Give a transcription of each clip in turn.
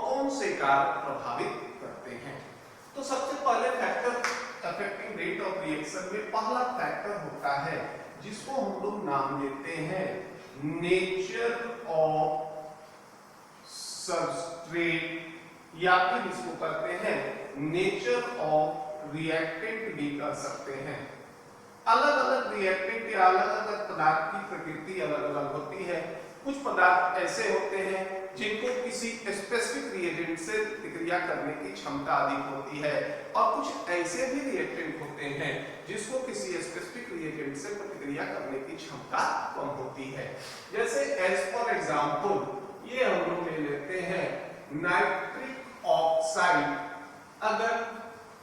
कौन से कारक प्रभावित करते हैं। तो सबसे पहले factor affecting rate of reaction में पहला फैक्टर होता है जिसको हम लोग नाम देते हैं नेचर ऑफ सबस्ट्रेट, या फिर इसको करते हैं नेचर ऑफ रिएक्टेंट भी कर सकते हैं। अलग अलग रिएक्टेंट या अलग अलग पदार्थ की प्रकृति अलग अलग होती है। कुछ पदार्थ ऐसे होते हैं जिनको किसी स्पेसिफिक रिएजेंट से प्रतिक्रिया करने की क्षमता अधिक होती है, और कुछ ऐसे भी रिएक्टेंट होते हैं जिसको किसी स्पेसिफिक रिएजेंट से प्रतिक्रिया करने की क्षमता कम होती है। जैसे एज फॉर एग्जांपल ये हम लोग ले लेते हैं नाइट्रिक ऑक्साइड अगर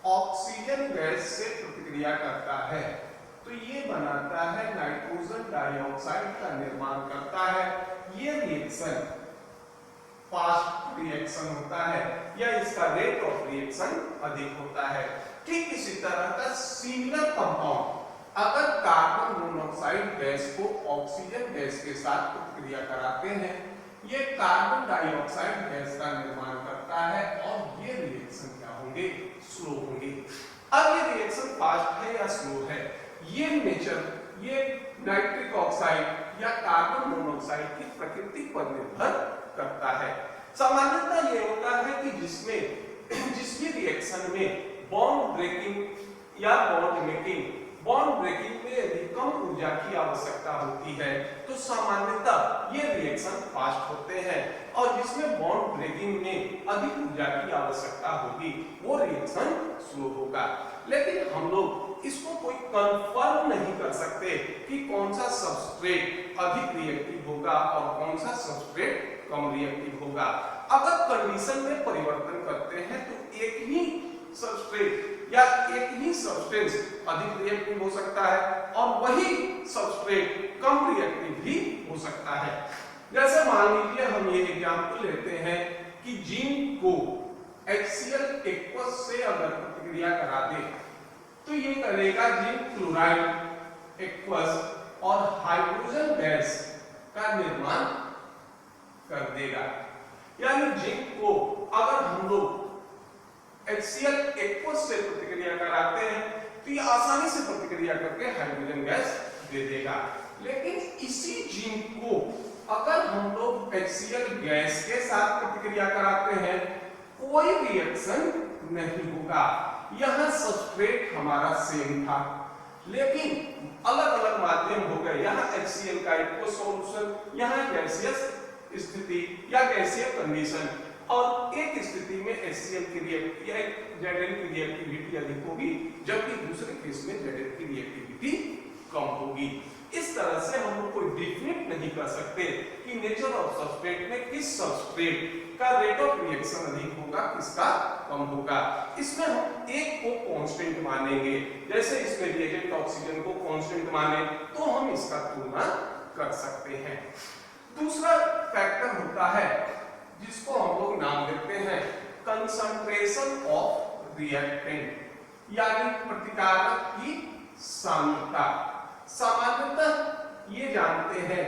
ऑक्सीजन गैस से प्रतिक्रिया करता है तो ये बनाता है नाइट्रोजन डाइऑक्साइड का निर्माण करता है। ये रिएक्शन फास्ट रिएक्शन होता है या इसका रेट ऑफ रिएक्शन अधिक होता है। ठीक इसी तरह का सिमिलर कंपाउंड अगर कार्बन मोनोऑक्साइड गैस को ऑक्सीजन गैस के साथ प्रतिक्रिया कराते हैं, ये कार्बन डाइऑक्साइड गैस का निर्माण करता है और ये रिएक्शन क्या होंगे, स्लो होंगे। अब ये रिएक्शन फास्ट है या स्लो है, ये नेचर, ये नाइट्रिक ऑक्साइड या कार्बन मोनोऑक्साइड की प्रकृति पर निर्भर करता है। सामान्यतः ये होता है कि जिस भी रिएक्शन में बॉन्ड ब्रेकिंग या बॉन्ड ब्रेकिंग में यदि कम ऊर्जा की आवश्यकता होती है तो सामान्यतः ये रिएक्शन फास्ट होते हैं, और जिसमें बॉन्ड ब्रेकिंग में अधिक ऊर्जा की आवश्यकता होगी वो रिएक्शन स्लो होगा। लेकिन हम लोग इसको कोई कंफर्म नहीं कर सकते कि कौन सा सबस्ट्रेट अधिक रिएक्टिव होगा और कौन सा सबस्ट्रेट कम रिएक्टिव होगा। अगर कंडीशन में परिवर्तन करते हैं तो एक ही सबस्ट्रेट या एक ही सब्सटेंस अधिक रिएक्टिव हो सकता है और वही सबस्ट्रेट कम रिएक्टिव भी हो सकता है। जैसे मान लीजिए हम ये एग्जांपल लेते हैं कि जिंक को HCl एक्वस से अगर प्रतिक्रिया करा दे तो ये करेगा जिंक क्लोराइड एक्वस और हाइड्रोजन गैस का निर्माण कर देगा। यानी जिंक को अगर हम लोग HCl एक्वस से प्रतिक्रिया कराते हैं तो ये आसानी से प्रतिक्रिया करके हाइड्रोजन गैस दे देगा। लेकिन इसी जिंक को अगर हम लोग HCl गैस के साथ प्रतिक्रिया कराते हैं कोई रिएक्शन नहीं होगा। यह सबस्ट्रेट हमारा सेम था लेकिन अलग अलग माध्यम हो गए। यहाँ HCl का एक्वस सॉल्यूशन, यहाँ गैसियस स्थिति या गैसीय कंडीशन, और एक स्थिति में HCl की रिएक्टिविटी या Zn की रिएक्टिविटी अधिक होगी जबकि दूसरे केस में Zn की रिएक्टिविटी कम होगी। इस तरह से हम लोग कोई डिफिनेट नहीं कर सकते कि नेचर ऑफ सबस्ट्रेट में किस सबस्ट्रेट का रेट ऑफ रिएक्शन अधिक होगा, किसका कम होगा। इसमें हम एक को कांस्टेंट मानेंगे, जैसे इसमें रिएजेंट ऑक्सीजन को कांस्टेंट माने तो हम इसका तुलना कर सकते हैं। दूसरा फैक्टर होता है जिसको हम लोग नाम देते हैं कंसंट्रेशन ऑफ रिएक्टेंट यानी प्रतिकारक की सांद्रता। सामान्यतः ये जानते हैं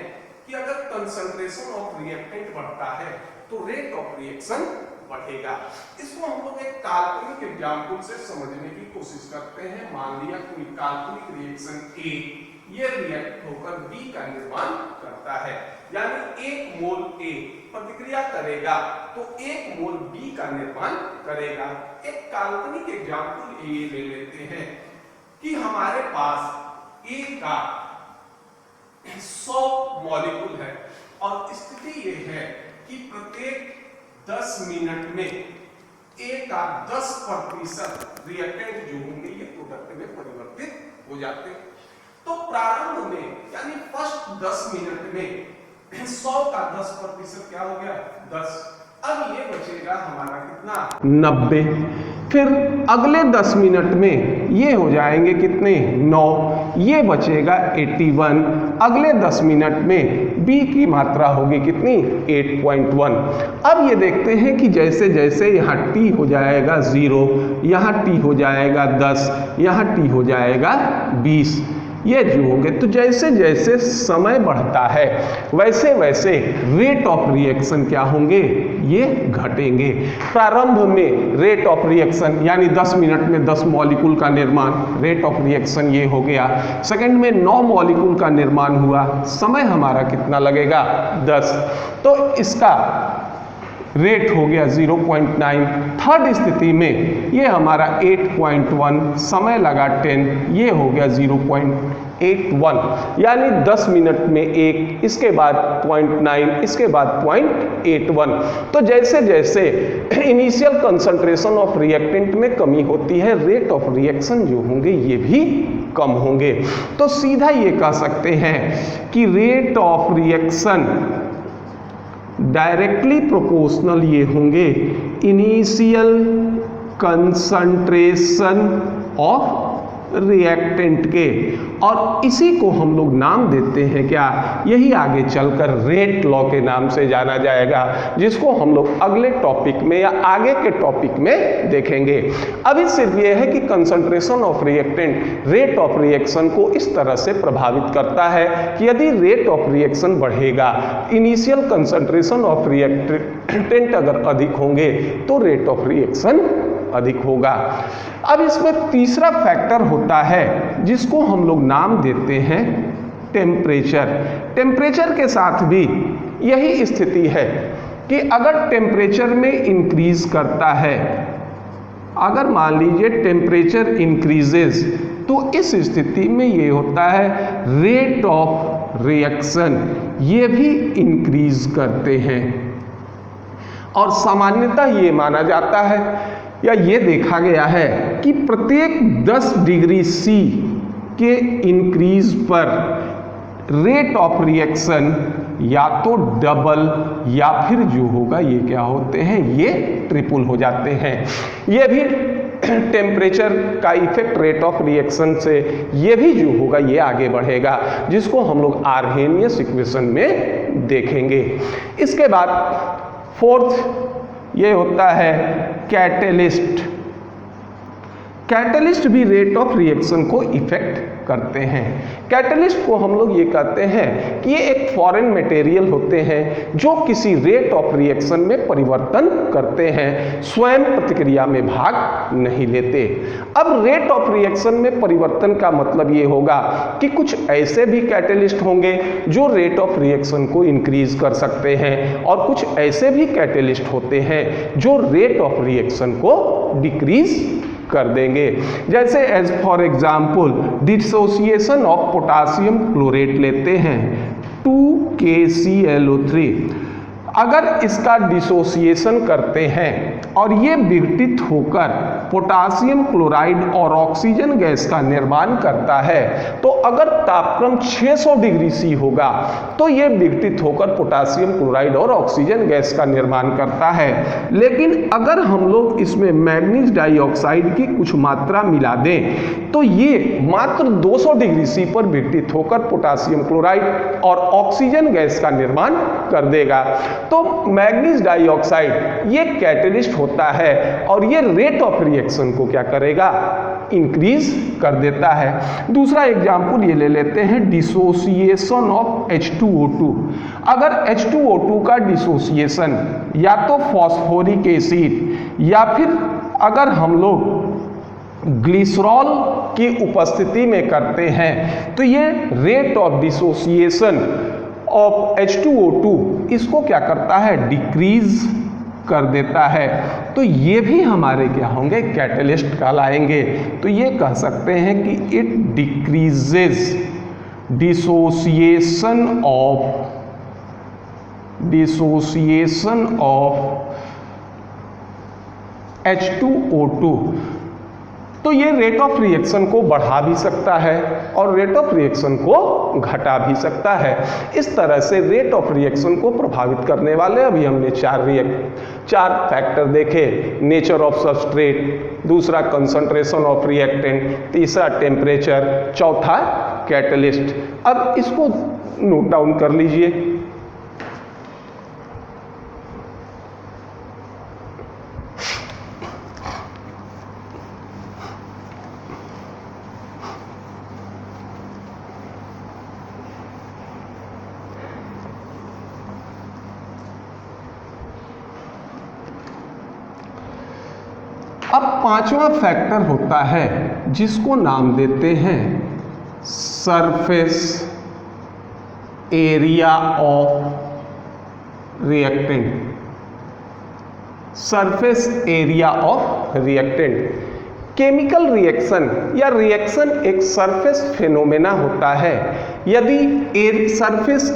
कि अगर कंसंट्रेशन ऑफ रिएक्टेंट बढ़ता है तो रेट ऑफ रिएक्शन बढ़ेगा। इसको हम लोग एक काल्पनिक एग्जांपल से समझने की कोशिश करते हैं। मान लिया कोई काल्पनिक रिएक्शन A ये रिएक्ट होकर B का निर्माण करता है, यानी 1 मोल A प्रतिक्रिया करेगा तो 1 मोल B का निर्माण करेगा। एक काल्पनिक एग्जांपल ये ले लेते हैं कि हमारे पास A का 100 मॉलिक्यूल है और स्थिति ये है कि प्रत्येक 10 मिनट में A का 10% रिएक्टेंट जो होंगे ये प्रोडक्ट में परिवर्तित हो जाते हैं। तो प्रारंभ में यानी फर्स्ट 10 मिनट में 100 का 10% क्या हो गया 10। अब ये बचेगा हमारा कितना 90। फिर अगले 10 मिनट में ये हो जाएंगे कितने 9, ये बचेगा 81। अगले 10 मिनट में B की मात्रा होगी कितनी 8.1। अब ये देखते हैं कि जैसे जैसे यहाँ T हो जाएगा 0, यहाँ T हो जाएगा 10, यहाँ T हो जाएगा 20, ये जो होंगे। तो जैसे जैसे समय बढ़ता है वैसे वैसे रेट ऑफ रिएक्शन क्या होंगे, ये घटेंगे। प्रारंभ में रेट ऑफ रिएक्शन यानी 10 मिनट में 10 मॉलिक्यूल का निर्माण, रेट ऑफ रिएक्शन ये हो गया। सेकंड में 9 मॉलिक्यूल का निर्माण हुआ, समय हमारा कितना लगेगा 10, तो इसका रेट हो गया 0.9। थर्ड स्थिति में ये हमारा 8.1, समय लगा 10, ये हो गया 0.81, यानी 10 मिनट में एक, इसके बाद 0.9, इसके बाद 0.81। तो जैसे जैसे इनिशियल कंसंट्रेशन ऑफ रिएक्टेंट में कमी होती है, रेट ऑफ रिएक्शन जो होंगे ये भी कम होंगे। तो सीधा ये कह सकते हैं कि rate of reaction directly proportional ये होंगे इनिशियल कंसंट्रेशन ऑफ रिएक्टेंट के, और इसी को हम लोग नाम देते हैं क्या, यही आगे चलकर रेट लॉ के नाम से जाना जाएगा, जिसको हम लोग अगले टॉपिक में या आगे के टॉपिक में देखेंगे। अभी सिर्फ ये है कि concentration of reactant rate of reaction को इस तरह से प्रभावित करता है कि यदि रेट ऑफ रिएक्शन बढ़ेगा, इनिशियल कंसंट्रेशन ऑफ रिएक्टेंट अगर अधिक होंगे तो रेट ऑफ रिएक्शन अधिक होगा। अब इसमें तीसरा फैक्टर होता है जिसको हम लोग नाम देते हैं टेम्परेचर। टेम्परेचर के साथ भी यही स्थिति है कि अगर टेम्परेचर में इंक्रीज करता है, अगर मान लीजिए टेम्परेचर इंक्रीजेस, तो इस स्थिति में ये होता है रेट ऑफ रिएक्शन ये भी इंक्रीज करते हैं। और सामान्यतः ये माना जाता है या ये देखा गया है कि प्रत्येक 10 डिग्री सी के इंक्रीज पर रेट ऑफ रिएक्शन या तो डबल या फिर जो होगा ये क्या होते हैं, ये ट्रिपल हो जाते हैं। ये भी टेम्परेचर का इफेक्ट रेट ऑफ रिएक्शन से ये भी जो होगा ये आगे बढ़ेगा, जिसको हम लोग आर्हेनियस इक्वेशन में देखेंगे। इसके बाद फोर्थ ये होता है कैटलिस्ट। कैटलिस्ट भी रेट ऑफ रिएक्शन को इफेक्ट करते हैं। कैटलिस्ट को हम लोग ये कहते हैं कि ये एक फॉरेन मटेरियल होते हैं जो किसी रेट ऑफ रिएक्शन में परिवर्तन करते हैं, स्वयं प्रतिक्रिया में भाग नहीं लेते। अब रेट ऑफ रिएक्शन में परिवर्तन का मतलब ये होगा कि कुछ ऐसे भी कैटलिस्ट होंगे जो रेट ऑफ रिएक्शन को इंक्रीज कर सकते हैं, और कुछ ऐसे भी कैटलिस्ट होते हैं जो रेट ऑफ रिएक्शन को डिक्रीज कर देंगे। जैसे as for example dissociation of potassium chlorate लेते हैं 2KClO3, अगर इसका डिसोसिएशन करते हैं और ये विघटित होकर पोटासियम क्लोराइड और ऑक्सीजन गैस का निर्माण करता है, तो अगर तापक्रम 600 डिग्री सी होगा तो ये विघटित होकर पोटासियम क्लोराइड और ऑक्सीजन गैस का निर्माण करता है। लेकिन अगर हम लोग इसमें मैग्नीज डाइऑक्साइड की कुछ मात्रा मिला दें तो ये मात्र 200 डिग्री सी पर विघटित होकर पोटासियम क्लोराइड और ऑक्सीजन गैस का निर्माण कर देगा। तो मैग्नीज डाइऑक्साइड ये कैटलिस्ट होता है और ये रेट ऑफ रिएक्शन को क्या करेगा, इंक्रीज कर देता है। दूसरा एग्जाम्पल ये ले लेते हैं डिसोसिएशन ऑफ H2O2। अगर H2O2 का डिसोसिएशन या तो फॉस्फोरिक एसिड या फिर अगर हम लोग ग्लिसरॉल की उपस्थिति में करते हैं तो ये rate of dissociation of H2O2 इसको क्या करता है, डिक्रीज कर देता है। तो ये भी हमारे क्या होंगे, कैटलिस्ट कहलाएंगे। तो ये कह सकते हैं कि it decreases dissociation of H2O2। तो ये रेट ऑफ रिएक्शन को बढ़ा भी सकता है और रेट ऑफ रिएक्शन को घटा भी सकता है। इस तरह से रेट ऑफ रिएक्शन को प्रभावित करने वाले अभी हमने चार फैक्टर देखे, नेचर ऑफ सबस्ट्रेट, दूसरा कंसंट्रेशन ऑफ रिएक्टेंट, तीसरा टेम्परेचर, चौथा कैटलिस्ट। अब इसको नोट डाउन कर लीजिए। अब पांचवा फैक्टर होता है जिसको नाम देते हैं surface area of reactant. Surface area of reactant. Chemical reaction या रिएक्शन एक सरफेस फिनोमेना होता है। यदि सरफेस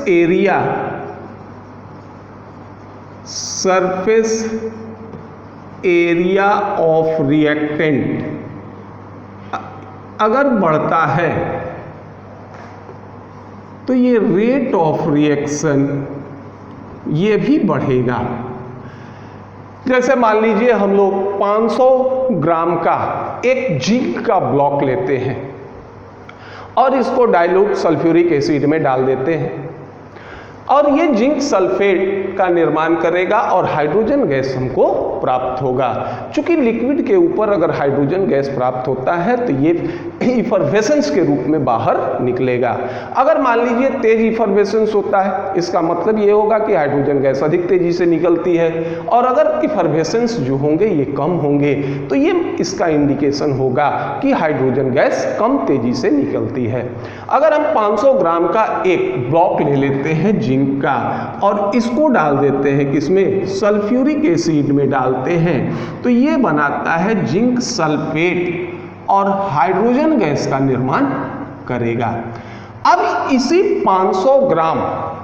एरिया ऑफ रिएक्टेंट अगर बढ़ता है तो ये रेट ऑफ रिएक्शन ये भी बढ़ेगा। जैसे मान लीजिए हम लोग 500 ग्राम का एक जिंक का ब्लॉक लेते हैं और इसको डाइल्यूट सल्फ्यूरिक एसिड में डाल देते हैं और ये जिंक सल्फेट का निर्माण करेगा और हाइड्रोजन गैस हमको प्राप्त होगा। चूंकि लिक्विड के ऊपर अगर हाइड्रोजन गैस प्राप्त होता है तो ये इफरवेसेंस के रूप में बाहर निकलेगा। अगर मान लीजिए तेज इफरवेसेंस होता है, इसका मतलब ये होगा कि हाइड्रोजन गैस अधिक तेजी से निकलती है, और अगर इफरवेसेंस जो होंगे ये कम होंगे तो ये इसका इंडिकेशन होगा कि हाइड्रोजन गैस कम तेजी से निकलती है। अगर हम 500 ग्राम का एक ब्लॉक ले लेते हैं जिंक का और इसको डाल देते हैं किसमें, सल्फ्यूरिक एसिड में डालते हैं, तो ये बनाता है जिंक सल्फेट और हाइड्रोजन गैस का निर्माण करेगा। अब इसी 500 ग्राम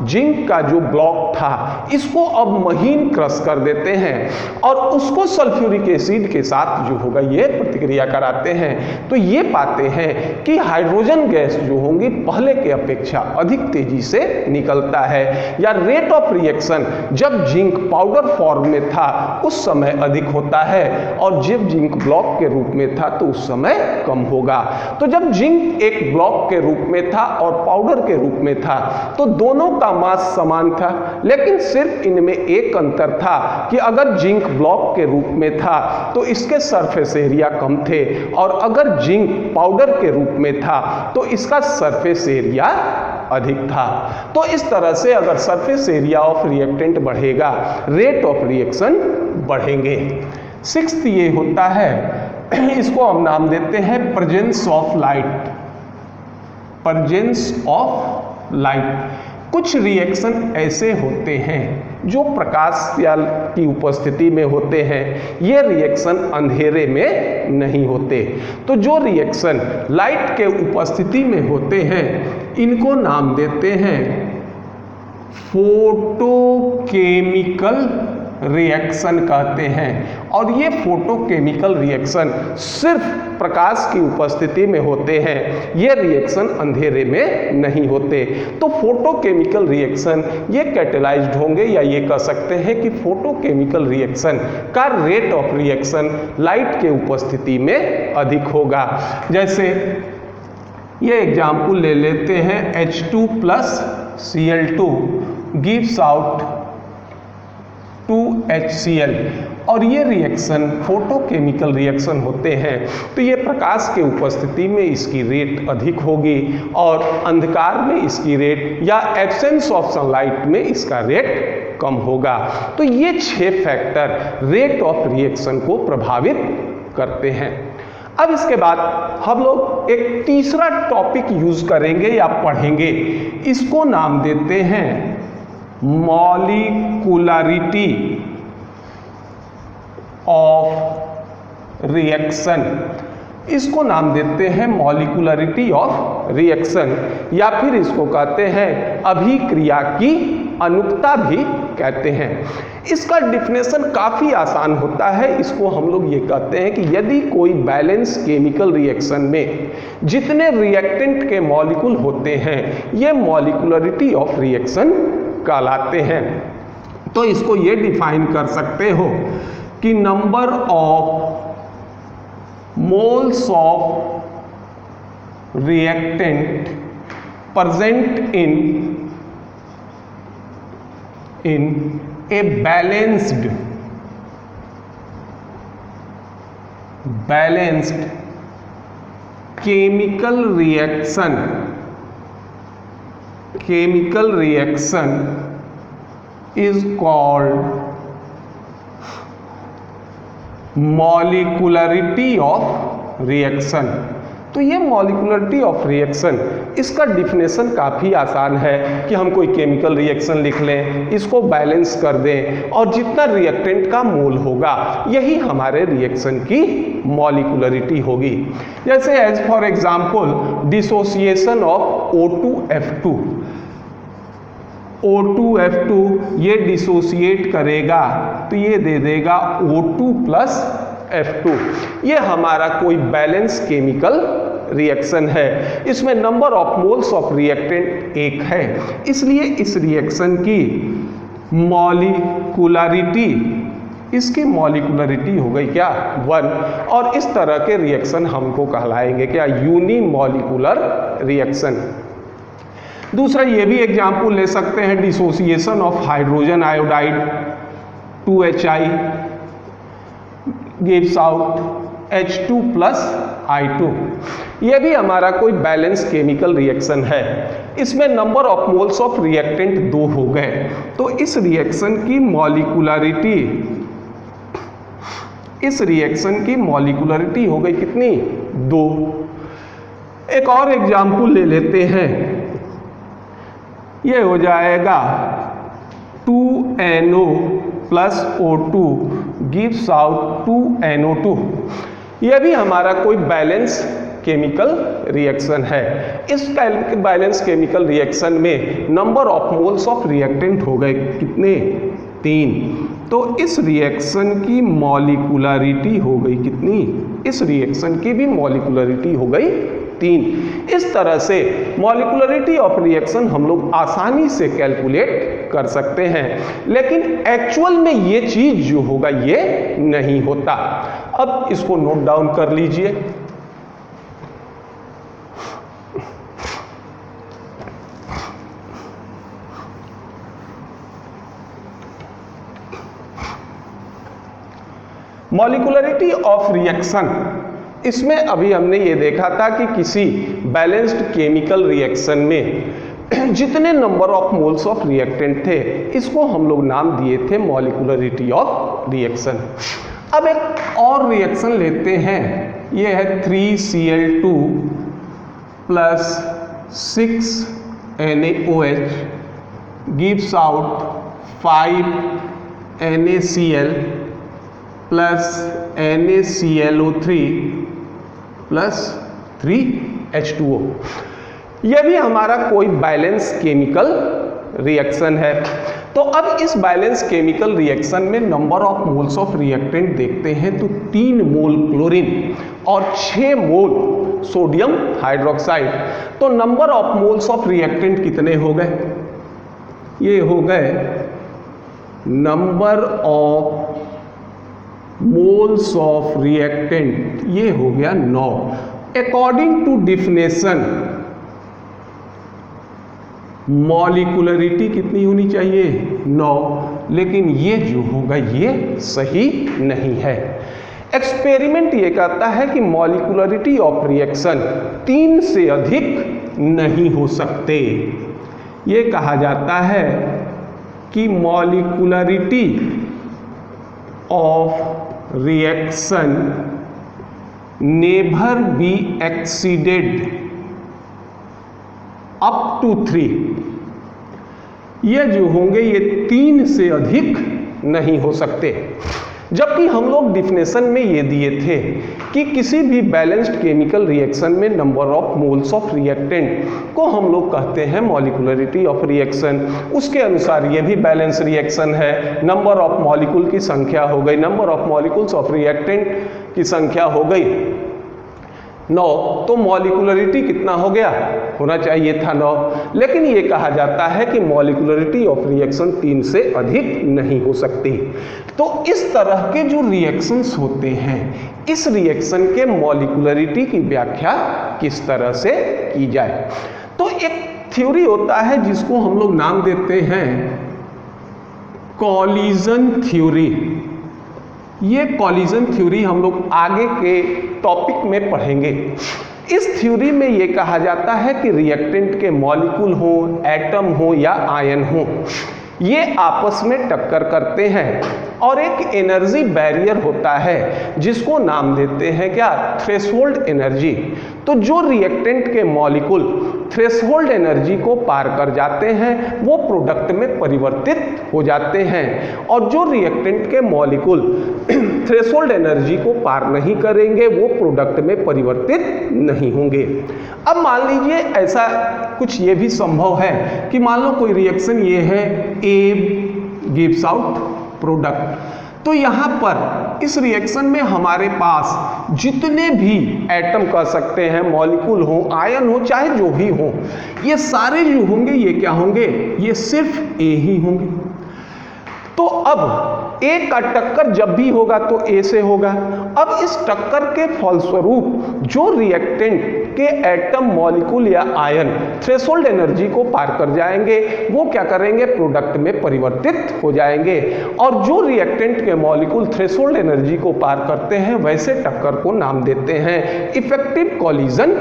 जिंक का जो ब्लॉक था इसको अब महीन क्रश कर देते हैं और उसको सल्फ्यूरिक एसिड के साथ जो होगा ये प्रतिक्रिया कराते हैं, तो ये पाते हैं कि हाइड्रोजन गैस जो होंगी पहले के अपेक्षा अधिक तेजी से निकलता है, या रेट ऑफ रिएक्शन जब जिंक पाउडर फॉर्म में था उस समय अधिक होता है और जब जिंक ब्लॉक के रूप में था तो उस समय कम होगा। तो जब जिंक एक ब्लॉक के रूप में था और पाउडर के रूप में था तो दोनों का मास समान था, लेकिन सिर्फ इनमें एक अंतर था कि अगर जिंक ब्लॉक के रूप में था तो इसके सरफेस एरिया कम थे और अगर जिंक पाउडर के रूप में था तो इसका सरफेस एरिया अधिक था। तो इस तरह से अगर सरफेस एरिया ऑफ रिएक्टेंट बढ़ेगा, रेट ऑफ रिएक्शन बढ़ेंगे। सिक्स्थ ये होता है, इसको हम नाम देते हैं presence of light. Presence of light. कुछ रिएक्शन ऐसे होते हैं जो प्रकाश की उपस्थिति में होते हैं, ये रिएक्शन अंधेरे में नहीं होते। तो जो रिएक्शन लाइट के उपस्थिति में होते हैं इनको नाम देते हैं फोटोकेमिकल रिएक्शन कहते हैं। और ये फोटोकेमिकल रिएक्शन सिर्फ प्रकाश की उपस्थिति में होते हैं, ये रिएक्शन अंधेरे में नहीं होते। तो फोटोकेमिकल रिएक्शन ये कैटेलाइज्ड होंगे, या ये कह सकते हैं कि फोटोकेमिकल रिएक्शन का रेट ऑफ रिएक्शन लाइट के उपस्थिति में अधिक होगा। जैसे ये एग्जाम्पल ले लेते हैं, H2 + Cl2 gives out 2HCl, और ये रिएक्शन फोटोकेमिकल रिएक्शन होते हैं। तो ये प्रकाश के उपस्थिति में इसकी रेट अधिक होगी और अंधकार में इसकी रेट या एब्सेंस ऑफ सनलाइट में इसका रेट कम होगा। तो ये 6 फैक्टर रेट ऑफ रिएक्शन को प्रभावित करते हैं। अब इसके बाद हम लोग एक तीसरा टॉपिक यूज करेंगे या पढ़ेंगे, इसको नाम देते हैं मॉलिक्यूलरिटी ऑफ रिएक्शन। इसको नाम देते हैं मॉलिक्यूलरिटी ऑफ रिएक्शन, या फिर इसको कहते हैं अभिक्रिया की अनुकता भी कहते हैं। इसका डिफिनेशन काफ़ी आसान होता है। इसको हम लोग ये कहते हैं कि यदि कोई बैलेंस केमिकल रिएक्शन में जितने रिएक्टेंट के मॉलिक्यूल होते हैं ये मॉलिक्यूलरिटी ऑफ रिएक्शन कहलाते हैं। तो इसको ये डिफाइन कर सकते हो कि number of moles of reactant present in a balanced chemical reaction is called molecularity of reaction. तो ये मॉलिक्युलरिटी ऑफ रिएक्शन, इसका डिफिनेशन काफ़ी आसान है कि हम कोई केमिकल रिएक्शन लिख लें, इसको बैलेंस कर दें और जितना रिएक्टेंट का मोल होगा यही हमारे रिएक्शन की मॉलिक्युलरिटी होगी। जैसे as for example dissociation of O2F2, O2F2 ये डिसोसिएट करेगा तो ये दे देगा O2 प्लस F2। ये हमारा कोई बैलेंस केमिकल रिएक्शन है, इसमें number of moles of reactant 1 है, इसलिए इस रिएक्शन की मॉलिक्युलरिटी, इसकी मॉलिक्युलरिटी हो गई क्या 1। और इस तरह के रिएक्शन हमको कहलाएंगे क्या यूनिमॉलिक्युलर रिएक्शन। दूसरा ये भी एग्जाम्पल ले सकते हैं dissociation of hydrogen iodide 2HI gives out H2 plus I2। यह भी हमारा कोई बैलेंस केमिकल रिएक्शन है, इसमें number of moles of reactant 2 हो गए, तो इस रिएक्शन की मॉलिक्युलरिटी, इस रिएक्शन की मॉलिक्युलरिटी हो गई कितनी 2। एक और एग्जाम्पल ले लेते हैं, ये हो जाएगा 2NO plus O2 gives out 2NO2। यह भी हमारा कोई बैलेंस केमिकल रिएक्शन है। इस बैलेंस केमिकल रिएक्शन में number of moles of reactant हो गए कितने 3, तो इस रिएक्शन की मॉलिक्युलरिटी हो गई कितनी, इस रिएक्शन की भी मॉलिक्युलरिटी हो गई 3। इस तरह से मॉलिक्युलरिटी ऑफ रिएक्शन हम लोग आसानी से कैलकुलेट कर सकते हैं, लेकिन एक्चुअल में ये चीज जो होगा ये नहीं होता। अब इसको नोट डाउन कर लीजिए। मॉलिक्युलरिटी ऑफ रिएक्शन, इसमें अभी हमने ये देखा था कि किसी बैलेंस्ड केमिकल रिएक्शन में जितने number of moles of reactant थे इसको हम लोग नाम दिए थे मॉलिक्युलरिटी ऑफ रिएक्शन। अब एक और रिएक्शन लेते हैं, ये है 3Cl2 plus 6NaOH gives out 5NaCl plus NaClO3 plus 3H2O। यह भी हमारा कोई बैलेंस केमिकल रिएक्शन है। तो अब इस बैलेंस केमिकल रिएक्शन में number of moles of reactant देखते हैं तो 3 मोल क्लोरीन और 6 मोल सोडियम हाइड्रोक्साइड। तो number of moles of reactant कितने हो गए, ये हो गए number of moles of reactant, ये हो गया 9। अकॉर्डिंग टू डिफिनेशन मॉलिक्युलरिटी कितनी होनी चाहिए 9, लेकिन ये जो होगा ये सही नहीं है। एक्सपेरिमेंट ये कहता है कि मॉलिक्युलरिटी ऑफ रिएक्शन 3 से अधिक नहीं हो सकते। ये कहा जाता है कि मॉलिक्युलरिटी of reaction never be exceeded up to 3। ये जो होंगे ये 3 से अधिक नहीं हो सकते। जबकि हम लोग डिफिनेशन में ये दिए थे कि किसी भी बैलेंस्ड केमिकल रिएक्शन में number of moles of reactant को हम लोग कहते हैं मॉलिक्युलरिटी ऑफ रिएक्शन। उसके अनुसार ये भी बैलेंस रिएक्शन है। नंबर ऑफ मॉलिक्यूल की संख्या हो गई, number of molecules of reactant की संख्या हो गई 9, तो मॉलिक्युलरिटी कितना हो गया, होना चाहिए था 9। लेकिन ये कहा जाता है कि मॉलिक्युलरिटी ऑफ रिएक्शन 3 से अधिक नहीं हो सकती। तो इस तरह के जो रिएक्शंस होते हैं, इस रिएक्शन के मॉलिक्युलरिटी की व्याख्या किस तरह से की जाए। तो एक थ्योरी होता है जिसको हम लोग नाम देते हैं कॉलिजन थ्योरी। ये कॉलिजन थ्योरी हम लोग आगे के टॉपिक में पढ़ेंगे। इस थ्योरी में ये कहा जाता है कि रिएक्टेंट के मॉलिक्यूल हो, एटम हो या आयन हो, ये आपस में टक्कर करते हैं और एक एनर्जी बैरियर होता है जिसको नाम देते हैं क्या, थ्रेशोल्ड एनर्जी। तो जो रिएक्टेंट के मॉलिक्यूल थ्रेशोल्ड एनर्जी को पार कर जाते हैं वो प्रोडक्ट में परिवर्तित हो जाते हैं, और जो रिएक्टेंट के मॉलिक्यूल थ्रेशोल्ड एनर्जी को पार नहीं करेंगे वो प्रोडक्ट में परिवर्तित नहीं होंगे। अब मान लीजिए ऐसा कुछ ये भी संभव है कि मान लो कोई रिएक्शन ये है, ए गिव्स आउट प्रोडक्ट, तो यहाँ पर इस रिएक्शन में हमारे पास जितने भी एटम कह सकते हैं, मॉलिक्यूल हो, आयन हो, चाहे जो भी हो, ये सारे जो होंगे ये क्या होंगे, ये सिर्फ ए ही होंगे। तो अब ए का टक्कर जब भी होगा तो ए से होगा। अब इस टक्कर के फलस्वरूप जो रिएक्टेंट के एटम, मॉलिक्यूल या आयन थ्रेशोल्ड एनर्जी को पार कर जाएंगे वो क्या करेंगे, प्रोडक्ट में परिवर्तित हो जाएंगे। और जो रिएक्टेंट के मॉलिक्यूल थ्रेशोल्ड एनर्जी को पार करते हैं वैसे टक्कर को नाम देते हैं इफेक्टिव कॉलिजन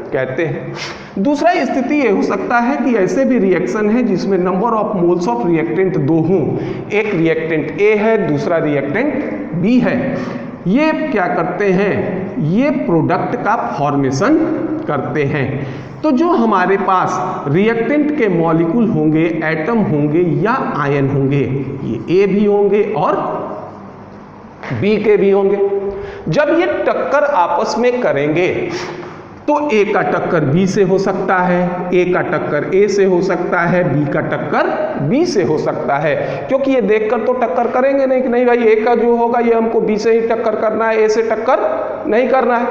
कहते हैं। दूसरा स्थिति ये हो सकता है कि ऐसे भी रिएक्शन है जिसमें number of moles of reactant दो हों, एक रिएक्टेंट ए है, दूसरा रिएक्टेंट बी है। ये क्या करते हैं, ये प्रोडक्ट का फॉर्मेशन करते हैं। तो जो हमारे पास रिएक्टेंट के मॉलिक्यूल होंगे, एटम होंगे या आयन होंगे, ये ए भी होंगे और बी के भी होंगे। जब ये टक्कर आपस में करेंगे तो ए का टक्कर बी से हो सकता है, ए का टक्कर ए से हो सकता है, बी का टक्कर बी से हो सकता है, क्योंकि ये देखकर तो टक्कर करेंगे नहीं कि नहीं भाई ए का जो होगा ये हमको बी से ही टक्कर करना है, ए से टक्कर नहीं करना है।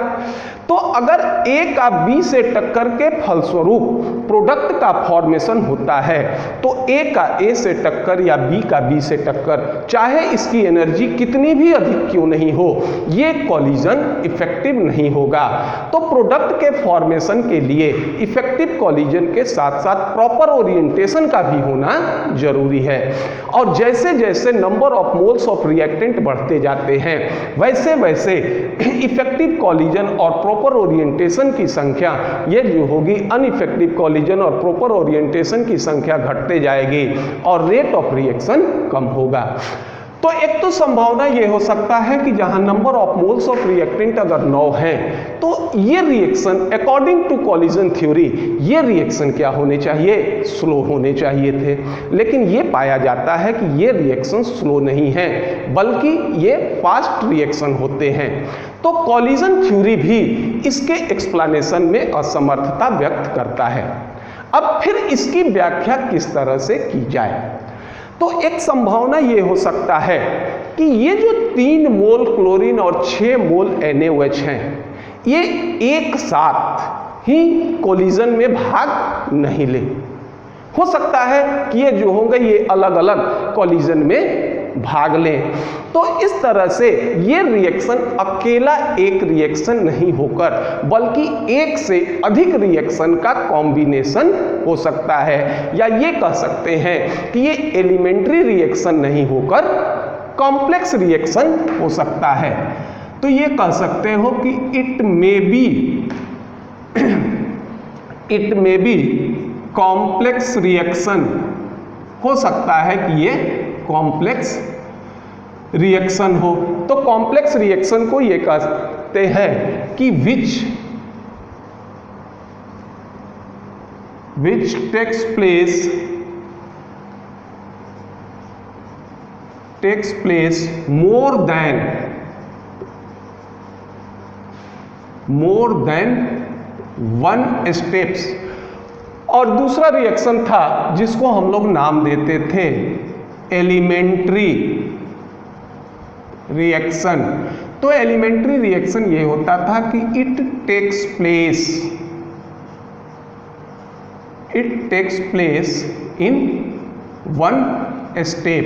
तो अगर ए का बी से टक्कर के फलस्वरूप प्रोडक्ट का फॉर्मेशन होता है तो ए का ए से टक्कर या बी का बी से टक्कर, चाहे इसकी एनर्जी कितनी भी अधिक क्यों नहीं हो, ये कॉलिजन इफेक्टिव नहीं होगा। तो प्रोडक्ट के फॉर्मेशन के लिए इफेक्टिव कॉलिजन के साथ साथ प्रॉपर ओरिएंटेशन का भी होना जरूरी है। और जैसे जैसे number of moles of reactant बढ़ते जाते हैं वैसे वैसे इफेक्टिव कॉलिजन और प्रॉपर ओरिएंटेशन की संख्या, ये जो होगी अनइफेक्टिव कॉलिजन और प्रॉपर ओरिएंटेशन की संख्या घटते जाएगी और रेट ऑफ रिएक्शन कम होगा। तो एक तो संभावना ये हो सकता है कि जहां number of moles of reactant अगर 9 हैं तो ये reaction according to collision theory ये रिएक्शन क्या होने चाहिए, स्लो होने चाहिए थे। लेकिन ये पाया जाता है कि ये रिएक्शन स्लो नहीं है बल्कि ये फास्ट रिएक्शन होते हैं। तो कॉलिजन थ्योरी भी इसके एक्सप्लेनेशन में असमर्थता व्यक्त करता है। अब फिर इसकी व्याख्या किस तरह से की जाए, तो एक संभावना ये हो सकता है कि ये जो 3 मोल क्लोरीन और 6 मोल NaOH हैं ये एक साथ ही कोलिजन में भाग नहीं ले। हो सकता है कि ये जो होंगे ये अलग अलग कोलिजन में भाग लें। तो इस तरह से ये रिएक्शन अकेला एक रिएक्शन नहीं होकर बल्कि एक से अधिक रिएक्शन का कॉम्बिनेशन हो सकता है, या ये कह सकते हैं कि ये एलिमेंट्री रिएक्शन नहीं होकर कॉम्प्लेक्स रिएक्शन हो सकता है। तो ये कह सकते हो कि it may be complex reaction, हो सकता है कि ये कॉम्प्लेक्स रिएक्शन हो। तो कॉम्प्लेक्स रिएक्शन को ये कहते हैं कि which takes place more than one steps। और दूसरा रिएक्शन था जिसको हम लोग नाम देते थे एलिमेंट्री रिएक्शन। तो एलिमेंट्री रिएक्शन ये होता था कि it takes place in one step.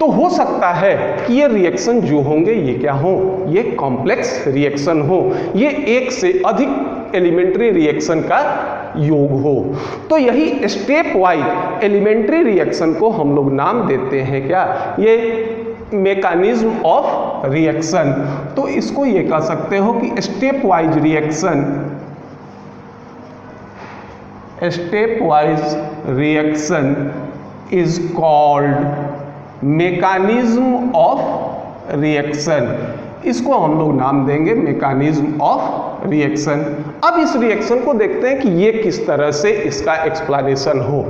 तो हो सकता है कि ये रिएक्शन जो होंगे ये क्या हो, ये कॉम्प्लेक्स रिएक्शन हो, ये एक से अधिक एलिमेंट्री रिएक्शन का योग हो। तो यही स्टेप वाइज एलिमेंट्री रिएक्शन को हम लोग नाम देते हैं क्या, ये मैकेनिज्म ऑफ रिएक्शन। तो इसको ये कह सकते हो कि step wise reaction is called mechanism of reaction। इसको हम लोग नाम देंगे मैकेनिज्म ऑफ रिएक्शन। अब इस रिएक्शन को देखते हैं कि ये किस तरह से इसका एक्सप्लेनेशन हो।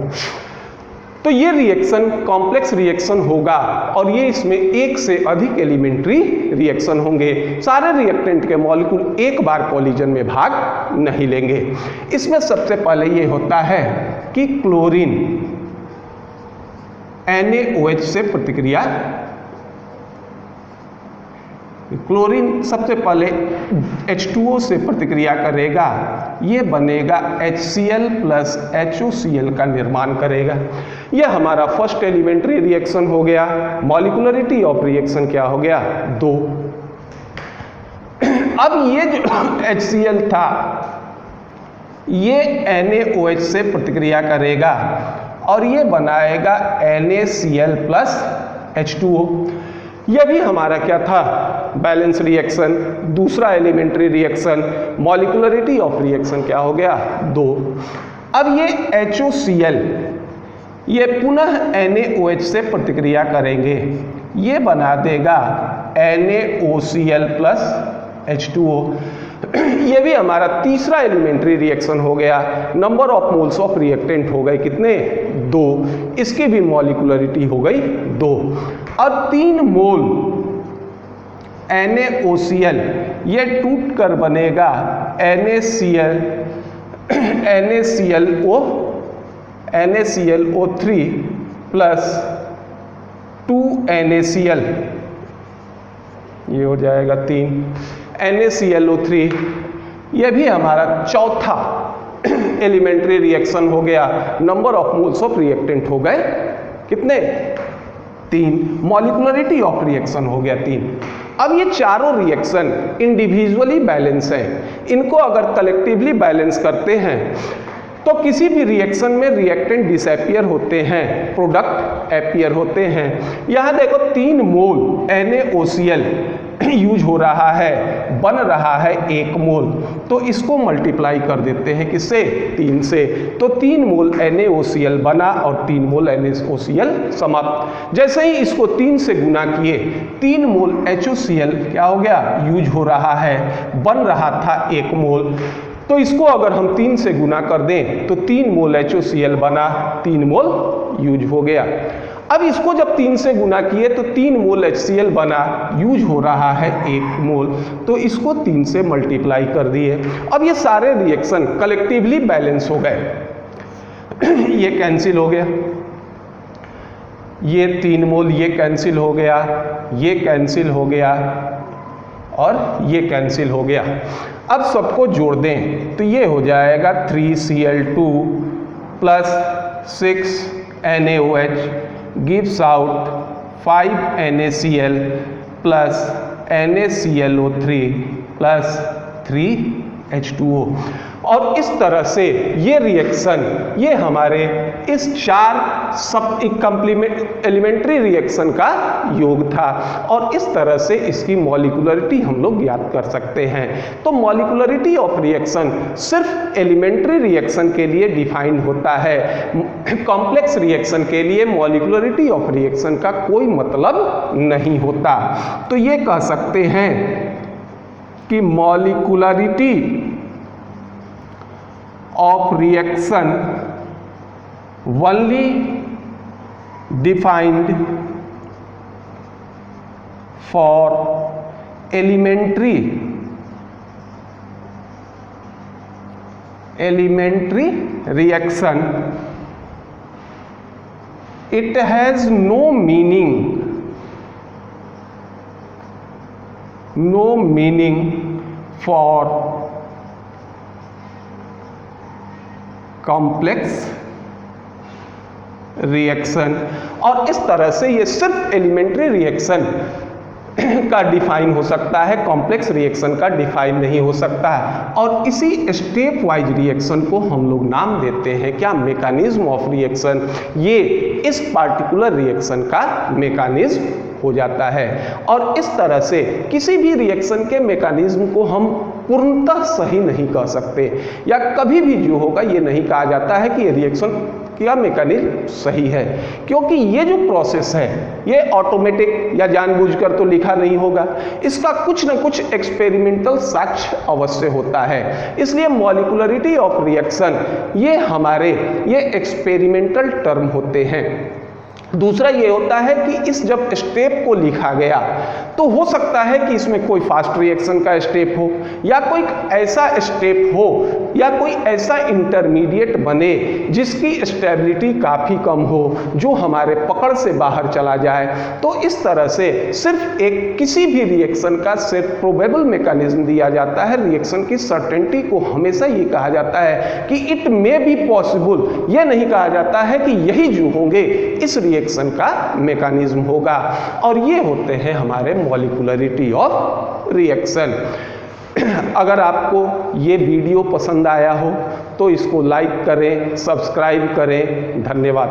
तो ये रिएक्शन कॉम्प्लेक्स रिएक्शन होगा और ये इसमें एक से अधिक एलिमेंट्री रिएक्शन होंगे। सारे रिएक्टेंट के मॉलिक्यूल एक बार कॉलिजन में भाग नहीं लेंगे। इसमें सबसे पहले ये होता है कि क्लोरीन NaOH से प्रतिक्रिया, क्लोरीन सबसे पहले H2O से प्रतिक्रिया करेगा, ये बनेगा HCl प्लस HOCl का निर्माण करेगा। यह हमारा फर्स्ट एलिमेंट्री रिएक्शन हो गया। मॉलिक्यूलरिटी ऑफ रिएक्शन क्या हो गया? 2। अब ये जो HCl था ये NaOH से प्रतिक्रिया करेगा और ये बनाएगा NaCl प्लस H2O। यह भी हमारा क्या था? बैलेंस रिएक्शन, दूसरा elementary reaction. Molecularity of reaction क्या हो गया? 2। अब ये HOCl ये पुनः NaOH से प्रतिक्रिया करेंगे, ये बना देगा NaOCl प्लस H2O। ये भी हमारा तीसरा एलिमेंट्री रिएक्शन हो गया। Number of moles of reactant हो गए कितने? 2। इसकी भी मॉलिक्यूलरिटी हो गई 2। और 3 मोल NaOCl ये टूट कर बनेगा NaClO3 प्लस 2 NaCl, ये हो जाएगा 3 NaClO3। ये भी हमारा चौथा एलिमेंट्री रिएक्शन हो गया। Number of moles of reactant हो गए कितने? 3। मॉलिक्यूलरिटी ऑफ रिएक्शन हो गया 3। अब ये चारों रिएक्शन इंडिविजुअली बैलेंस है। इनको अगर कलेक्टिवली बैलेंस करते हैं तो किसी भी रिएक्शन में रिएक्टेंट डिसअपियर होते हैं, प्रोडक्ट अपीयर होते हैं। यहाँ देखो 3 मोल NaOCl यूज हो रहा है, बन रहा है 1 मोल, तो इसको मल्टीप्लाई कर देते हैं किससे? 3 से। तो 3 मोल NaOCl बना और 3 मोल NaOCl समाप्त। जैसे ही इसको 3 से गुना किए 3 मोल HOCl क्या हो गया? यूज हो रहा है, बन रहा था 1 मोल। तो इसको अगर हम 3 से गुना कर दें तो 3 मोल HOCl बना, 3 मोल यूज हो गया। अब इसको जब 3 से गुना किए तो 3 मोल HCl बना, यूज हो रहा है 1 मोल, तो इसको 3 से मल्टीप्लाई कर दिए। अब ये सारे रिएक्शन कलेक्टिवली बैलेंस हो गए। ये कैंसिल हो गया, ये 3 मोल ये कैंसिल हो गया, ये कैंसिल हो गया और ये कैंसिल हो गया। अब सबको जोड़ दें तो ये हो जाएगा 3Cl2 plus 6 NaOH gives out 5 NaCl plus NaClO3 plus 3 H2O। और इस तरह से ये रिएक्शन ये हमारे इस 4 सब कॉम्प्लीमेंट एलिमेंट्री रिएक्शन का योग था और इस तरह से इसकी मॉलिक्यूलरिटी हम लोग ज्ञात कर सकते हैं। तो मॉलिक्यूलरिटी ऑफ रिएक्शन सिर्फ एलिमेंट्री रिएक्शन के लिए डिफाइंड होता है। कॉम्प्लेक्स रिएक्शन के लिए मॉलिक्यूलरिटी ऑफ रिएक्शन का कोई मतलब नहीं होता। तो ये कह सकते हैं कि molecularity of reaction only defined for elementary reaction. It has no meaning for complex reaction. और इस तरह से ये सिर्फ एलिमेंट्री रिएक्शन का डिफाइन हो सकता है, कॉम्प्लेक्स रिएक्शन का डिफाइन नहीं हो सकता है। और इसी स्टेप वाइज रिएक्शन को हम लोग नाम देते हैं क्या? Mechanism of reaction. ये इस पार्टिकुलर रिएक्शन का मैकेनिज्म हो जाता है। और इस तरह से किसी भी रिएक्शन के मैकेनिज्म को हम पूर्णतः सही नहीं कह सकते, या कभी भी जो होगा ये नहीं कहा जाता है कि ये रिएक्शन यह मैकेनिज्म सही है, क्योंकि ये जो प्रोसेस है ये ऑटोमेटिक या जानबूझकर तो लिखा नहीं होगा, इसका कुछ न कुछ एक्सपेरिमेंटल साक्ष्य अवश्य होता है। इसलिए मॉलिक्यूलरिटी ऑफ रिएक्शन ये एक्सपेरिमेंटल टर्म होते हैं। दूसरा ये होता है कि इस जब स्टेप को लिखा गया तो हो सकता है कि इसमें कोई फास्ट रिएक्शन का स्टेप हो, या कोई ऐसा स्टेप हो, या कोई ऐसा इंटरमीडिएट बने जिसकी स्टेबिलिटी काफ़ी कम हो, जो हमारे पकड़ से बाहर चला जाए। तो इस तरह से सिर्फ एक किसी भी रिएक्शन का सिर्फ प्रोबेबल मैकेनिज्म दिया जाता है। रिएक्शन की सर्टेनिटी को हमेशा ये कहा जाता है कि इट मे बी पॉसिबल, ये नहीं कहा जाता है कि यही जो होंगे इस रिएक्शन का मैकेनिज्म होगा। और ये होते हैं हमारे मॉलिक्यूलरिटी ऑफ रिएक्शन। अगर आपको ये वीडियो पसंद आया हो तो इसको लाइक करें, सब्सक्राइब करें। धन्यवाद।